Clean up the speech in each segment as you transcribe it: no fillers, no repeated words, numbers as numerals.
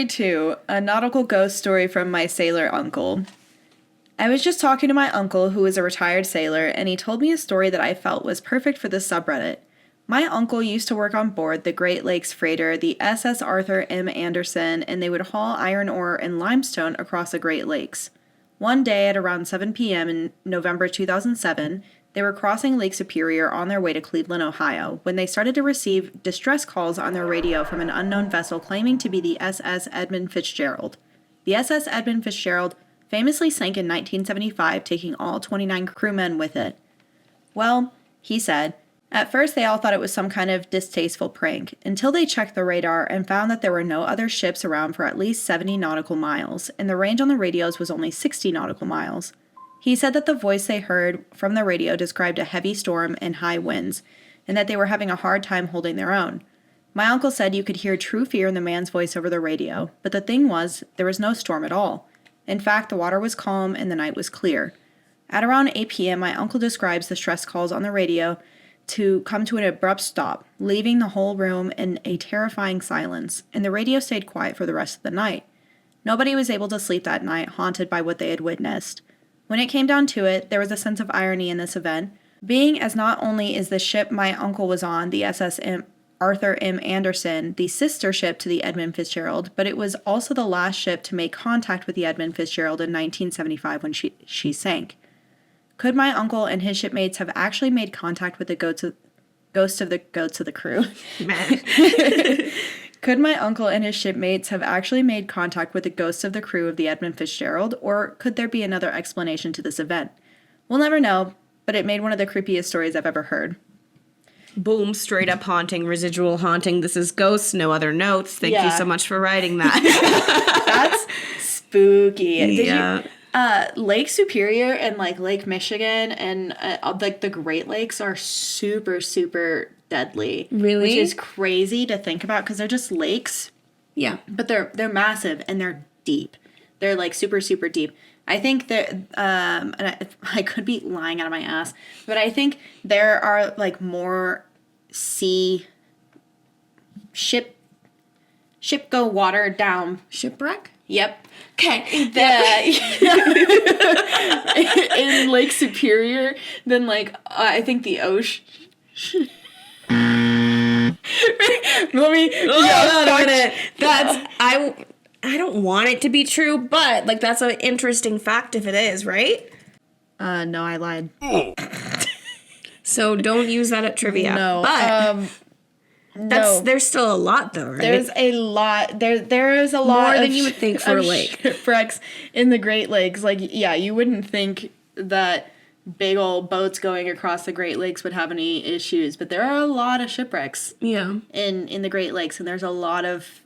Story 2, a nautical ghost story from my sailor uncle. I was just talking to my uncle, who is a retired sailor, and he told me a story that I felt was perfect for this subreddit. My uncle used to work on board the Great Lakes freighter, the SS Arthur M. Anderson, and they would haul iron ore and limestone across the Great Lakes. One day at around 7 p.m. in November 2007, they were crossing Lake Superior on their way to Cleveland, Ohio, when they started to receive distress calls on their radio from an unknown vessel claiming to be the SS Edmund Fitzgerald. The SS Edmund Fitzgerald famously sank in 1975, taking all 29 crewmen with it. Well, he said, at first they all thought it was some kind of distasteful prank, until they checked the radar and found that there were no other ships around for at least 70 nautical miles, and the range on the radios was only 60 nautical miles. He said that the voice they heard from the radio described a heavy storm and high winds, and that they were having a hard time holding their own. My uncle said you could hear true fear in the man's voice over the radio, but the thing was, there was no storm at all. In fact, the water was calm and the night was clear. At around 8 p.m., my uncle describes the stress calls on the radio to come to an abrupt stop, leaving the whole room in a terrifying silence, and the radio stayed quiet for the rest of the night. Nobody was able to sleep that night, haunted by what they had witnessed. When it came down to it, there was a sense of irony in this event, being as not only is the ship my uncle was on, the SS Arthur M. Anderson, the sister ship to the Edmund Fitzgerald, but it was also the last ship to make contact with the Edmund Fitzgerald in 1975 when she sank. Could my uncle and his shipmates have actually made contact with the ghost of the goats of the crew? Could my uncle and his shipmates have actually made contact with the ghosts of the crew of the Edmund Fitzgerald, or could there be another explanation to this event? We'll never know, but it made one of the creepiest stories I've ever heard. Boom, straight up haunting, residual haunting. This is ghosts, no other notes. Thank you so much for writing that. That's spooky. Did you? Lake Superior and like Lake Michigan and like the Great Lakes are super, super deadly. Really? Which is crazy to think about because they're just lakes. Yeah. But they're massive and they're deep. They're like super, super deep. I think that, and I could be lying out of my ass, but I think there are like more ship go water down. Shipwreck? Yep. Okay. In Lake Superior than like, I think the ocean. Let me. I don't want it to be true, but like that's an interesting fact if it is, right? No, I lied. So don't use that at trivia. No, but there's still a lot though, right? There's a lot. There is a lot more than you would think for a lake. Shipwrecks in the Great Lakes. Like, yeah, you wouldn't think that big old boats going across the Great Lakes would have any issues, but there are a lot of shipwrecks. Yeah. In the Great Lakes, and there's a lot of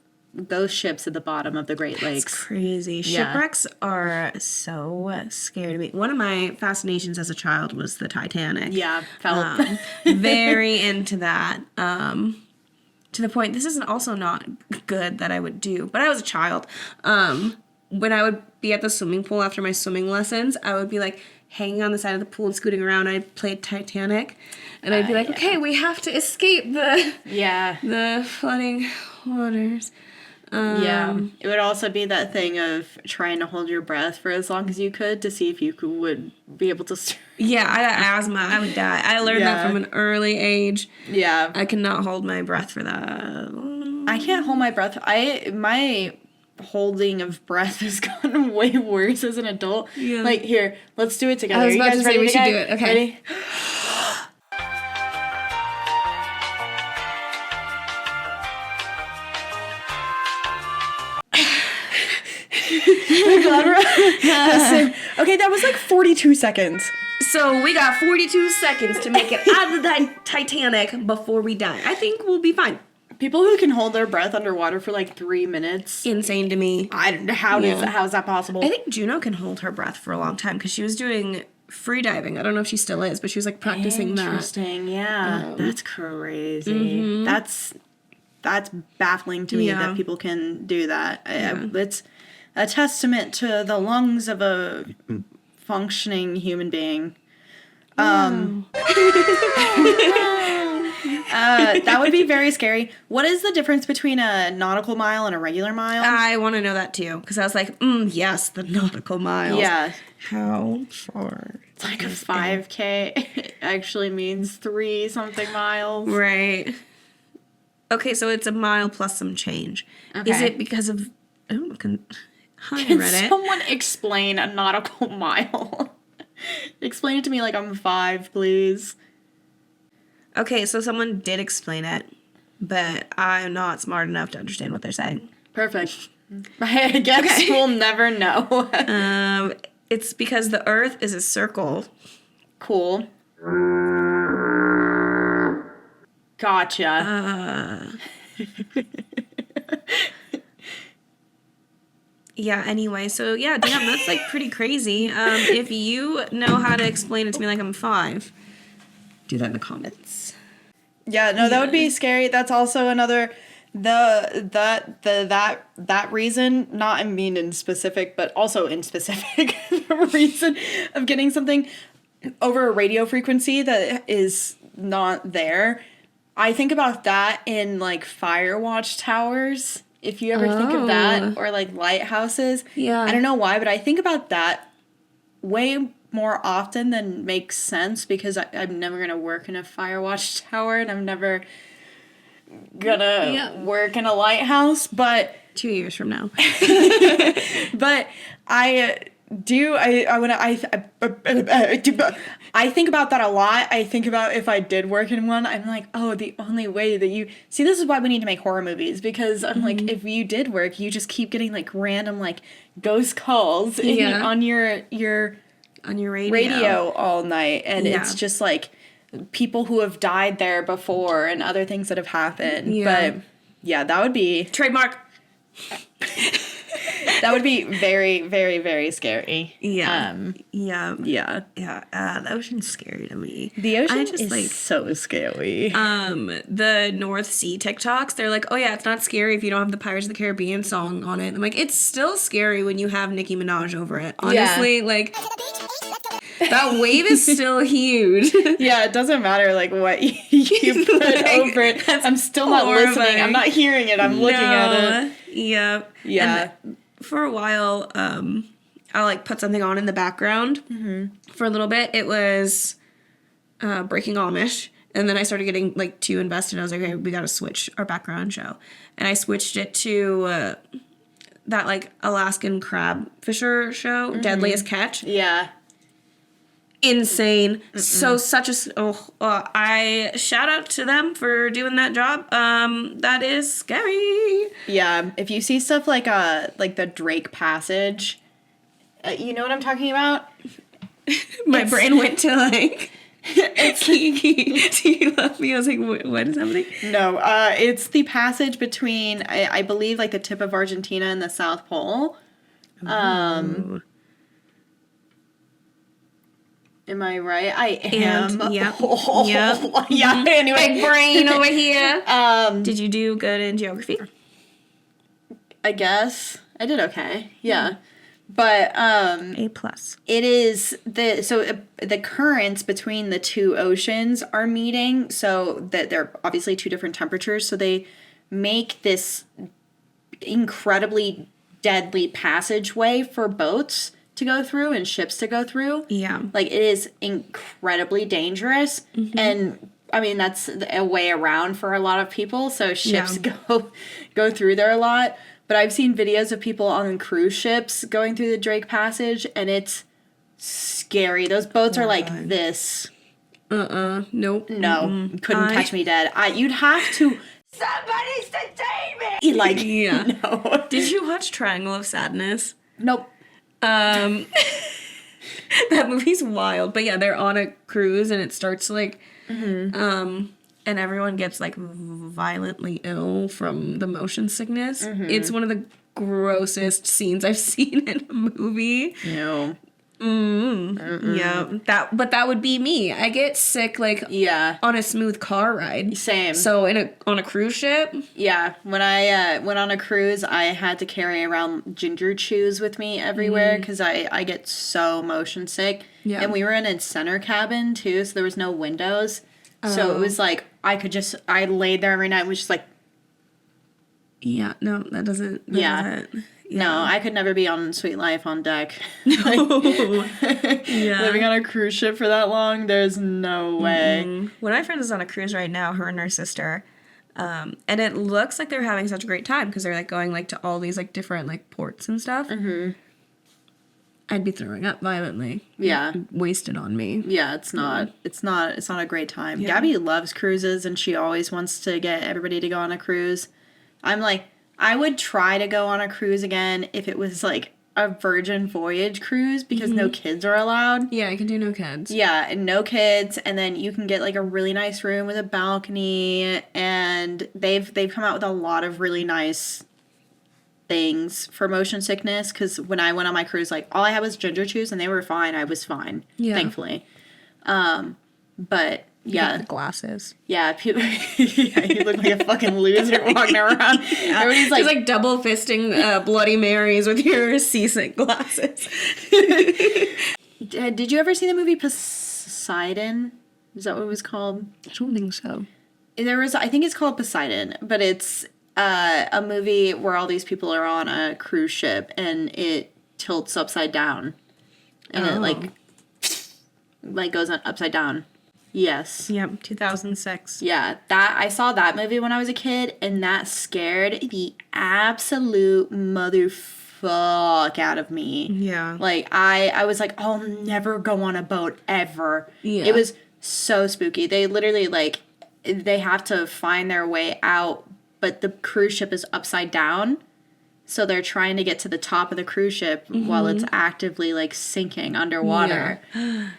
ghost ships at the bottom of the Great Lakes. That's crazy. Yeah. Shipwrecks are so scary to me. One of my fascinations as a child was the Titanic. Yeah, felt very into that. To the point, this is also not good that I would do, but I was a child. When I would be at the swimming pool after my swimming lessons, I would be like hanging on the side of the pool and scooting around. I'd play Titanic, and I'd be like, okay, we have to escape the flooding waters. It would also be that thing of trying to hold your breath for as long as you could to see if you would be able to. Yeah, I had asthma. I would die. I learned that from an early age. Yeah, I cannot hold my breath for that. I can't hold my breath. My holding of breath has gotten way worse as an adult. Yeah. Like, here, let's do it together. I was about to say we should do it. Okay. Ready? Okay, that was like 42 seconds. So we got 42 seconds to make it out of the Titanic before we die. I think we'll be fine. People who can hold their breath underwater for like 3 minutes. Insane to me. How is that possible? I think Juno can hold her breath for a long time because she was doing free diving. I don't know if she still is, but she was like practicing that. Interesting, yeah. That's crazy. Mm-hmm. That's baffling to me that people can do that. It's a testament to the lungs of a functioning human being. That would be very scary. What is the difference between a nautical mile and a regular mile? I want to know that too, because I was like, yes, the nautical miles. Yeah. How far? It's like a 5K actually means 3-something miles. Right. Okay, so it's a mile plus some change. Okay. Is it because of... Oh, hi, Can Reddit. someone explain a nautical mile? Explain it to me like I'm 5, please. Okay, so someone did explain it, but I'm not smart enough to understand what they're saying. Perfect. I guess we'll never know. It's because the Earth is a circle. Cool. Gotcha. Yeah, anyway, so yeah, damn, that's like pretty crazy. If you know how to explain it to me like I'm 5, do that in the comments. Yeah, no, that would be scary. That's also another that reason, not I mean in specific, but also in specific, the reason of getting something over a radio frequency that is not there. I think about that in like fire watch towers. If you ever think of that, or like lighthouses. Yeah. I don't know why, but I think about that way more often than makes sense because I'm never going to work in a fire watch tower and I'm never gonna work in a lighthouse, but 2 years from now. but I think about that a lot. I think about if I did work in one, I'm like, oh, the only way that you see, this is why we need to make horror movies, because I'm like, if you did work, you just keep getting like random like ghost calls on your radio all night, and it's just like people who have died there before and other things that have happened. But yeah, that would be trademark. That would be very, very, very scary. Yeah. The ocean's scary to me. The ocean is like so scary. The North Sea TikToks, they're like, oh yeah, it's not scary if you don't have the Pirates of the Caribbean song on it. I'm like, it's still scary when you have Nicki Minaj over it. Honestly, like, that wave is still huge. Yeah, it doesn't matter like what you put over it. I'm still not listening. I'm not hearing it. I'm looking at it. Yep. Yeah. And for a while, I like put something on in the background for a little bit. It was Breaking Amish. And then I started getting like too invested. I was like, okay, we got to switch our background show. And I switched it to that like Alaskan crab fisher show, Deadliest Catch. Yeah. Insane. So such a I shout out to them for doing that job. That is scary. Yeah, if you see stuff like the Drake Passage, you know what I'm talking about? My brain went to like Kiki, do you love me? I was like, what is happening? No, it's the passage between I believe like the tip of Argentina and the South Pole. Am I right? I am. And, yep. Yeah. Anyway, big brain over here. Did you do good in geography? I guess I did okay. Yeah, but A+. It is the currents between the two oceans are meeting, so that they're obviously two different temperatures. So they make this incredibly deadly passageway for boats to go through and ships to go through. Yeah. Like, it is incredibly dangerous. And, I mean, that's a way around for a lot of people. So ships go through there a lot. But I've seen videos of people on cruise ships going through the Drake Passage, and it's scary. Those boats are like this. Nope. No. Couldn't catch me dead. You'd have to... Somebody detain me! Like, no. Did you watch Triangle of Sadness? Nope. That movie's wild, but yeah, they're on a cruise and it starts like, and everyone gets like violently ill from the motion sickness. It's one of the grossest scenes I've seen in a movie. No. Yeah, that would be me. I get sick like on a smooth car ride. Same. So on a cruise ship. Yeah, when I went on a cruise, I had to carry around ginger chews with me everywhere because I get so motion sick. Yeah. And we were in a center cabin too, so there was no windows. So it was like, I laid there every night and was just like, Yeah, no, that doesn't. Yeah. No, I could never be on Sweet Life on deck. Yeah. Living on a cruise ship for that long, there's no way. One of my friends is on a cruise right now, her and her sister. And it looks like they're having such a great time because they're like going like to all these like different like ports and stuff. Mm-hmm. I'd be throwing up violently. Yeah. Wasted on me. Yeah, it's not a great time. Yeah. Gabby loves cruises and she always wants to get everybody to go on a cruise. I'm like, I would try to go on a cruise again if it was like a Virgin Voyage cruise because no kids are allowed. Yeah, I can do no kids. Yeah, and no kids, and then you can get like a really nice room with a balcony, and they've come out with a lot of really nice things for motion sickness, because when I went on my cruise, like, all I had was ginger chews and they were fine. I was fine, thankfully. But yeah, the glasses. yeah, people, yeah, you look like a fucking loser walking around. Everybody's It's like double fisting Bloody Marys with your seasick glasses. Did you ever see the movie Poseidon? Is that what it was called? I don't think so. I think it's called Poseidon, but it's a movie where all these people are on a cruise ship and it tilts upside down, and it like goes upside down. Yes. Yep, 2006. Yeah, I saw that movie when I was a kid, and that scared the absolute motherfuck out of me. Yeah. Like, I was like, I'll never go on a boat ever. Yeah. It was so spooky. They literally, like, they have to find their way out, but the cruise ship is upside down. So they're trying to get to the top of the cruise ship while it's actively, like, sinking underwater. Yeah.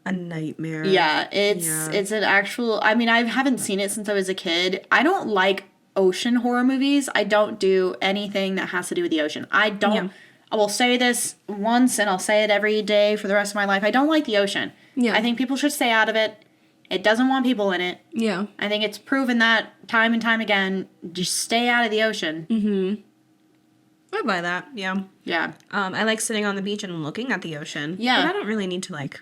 A nightmare. Yeah, it's an actual... I mean, I haven't seen it since I was a kid. I don't like ocean horror movies. I don't do anything that has to do with the ocean. I don't... Yeah. I will say this once, and I'll say it every day for the rest of my life. I don't like the ocean. Yeah. I think people should stay out of it. It doesn't want people in it. Yeah. I think it's proven that time and time again. Just stay out of the ocean. Mm-hmm. I buy that, yeah. Yeah. I like sitting on the beach and looking at the ocean. Yeah. But I don't really need to, like...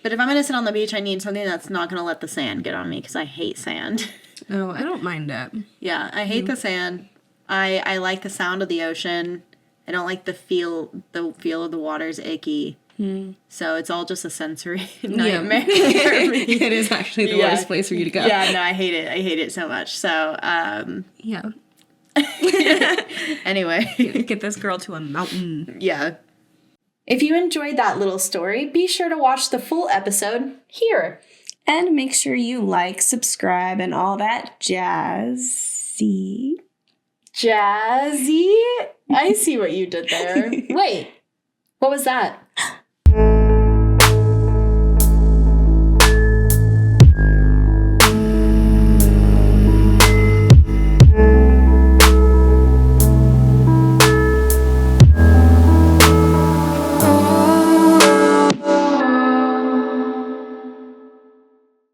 But if I'm going to sit on the beach, I need something that's not going to let the sand get on me, because I hate sand. Oh, I don't mind it. Yeah, I hate the sand. I like the sound of the ocean. I don't like the feel of the water's icky. So it's all just a sensory nightmare. It is actually the worst place for you to go. Yeah, no, I hate it. I hate it so much. So, yeah. Anyway. Get this girl to a mountain. Yeah. If you enjoyed that little story, be sure to watch the full episode here. And make sure you like, subscribe, and all that jazzy. Jazzy? I see what you did there. Wait, what was that?